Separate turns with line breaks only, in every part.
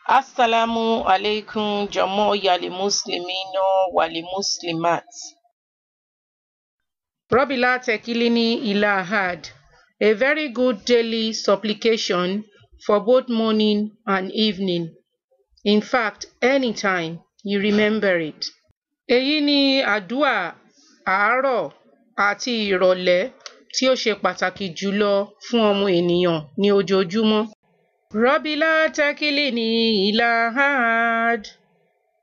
Assalamu alaikum Jamo'yal Muslimina wal Muslimat. Rabila Tekilini Ilahad, a very good daily supplication for both morning and evening. In fact, anytime you remember it. Èyí ni àdúà àárọ̀ àti ìrọ̀lẹ́ tí ó ṣe pàtàkì jùlọ fún ọmọ ènìyàn ní ojoojúmọ́. Rabila Tekilini Ilahad,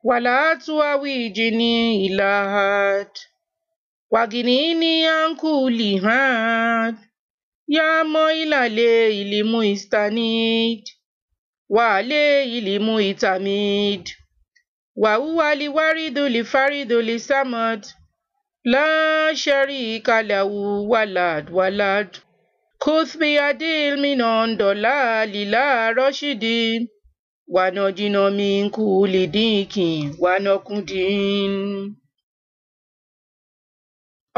wala tuawijini Ilahad, waginini ankuli had, ya moilale ilimu istanid, wale ilimu itamid, wa huwa liwaridu lifaridu lisamad, la sharika lahu walad. Kuth biyadil minon dolali la rashidin, wa najina min kulli dikin wa nakudin.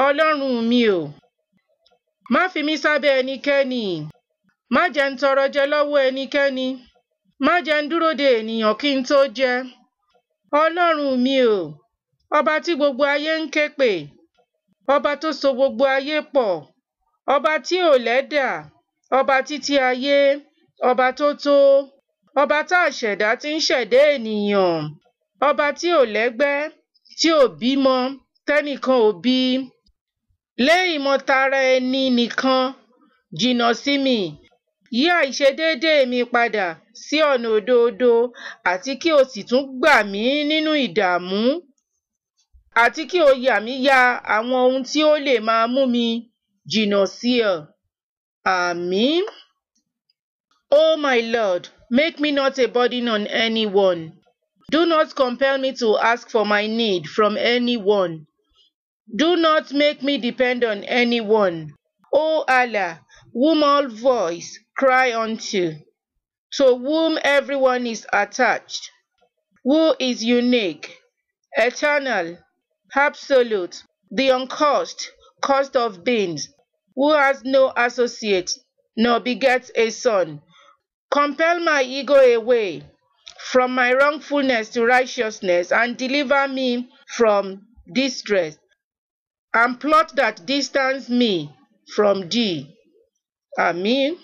Ọlọ́run mi o, má fi mí sábẹ́ ẹnikẹ́ni, má jẹ́ n tọrọ jẹ lọ́wọ́ ẹnikẹ́ni, má jẹ́ n dúró de ènìyàn kí n tó jẹ. Ọlọ́run mi o, ọba tí gbogbo ayé ń ké pè, ọba tó so gbogbo ayé pọ̀, ọba tí ò lẹ́dà, ọba títí ayé, ọba tó tó, ọba tá a ṣẹ̀dá tí ń ṣẹ̀dá ènìyàn, ọba tí ò lẹ́gbẹ́, tí ò bímọ, tẹ́nìkan ò bí. Lé ìmọ̀tara ẹni nìkan jìnnà sí mi, yí àìṣedéédé mi padà sí ọ̀nà òdodo, àti kí o sì tún gbà mí nínú ìdààmú, àti kí o yà mí ya àwọn ohun tí ó lè máa mú mi jìnnà sí ọ. Àmín. Oh my Lord, make me not a burden on anyone. Do not compel me to ask for my need from anyone. Do not make me depend on anyone. O Allah, whom all voice cry unto, to whom everyone is attached, who is unique, eternal, absolute, the uncaused, caused of beings, who has no associate, nor begets a son. Compel my ego away from my wrongfulness to righteousness, and deliver me from distress, and plot that distance me from thee. Àmín.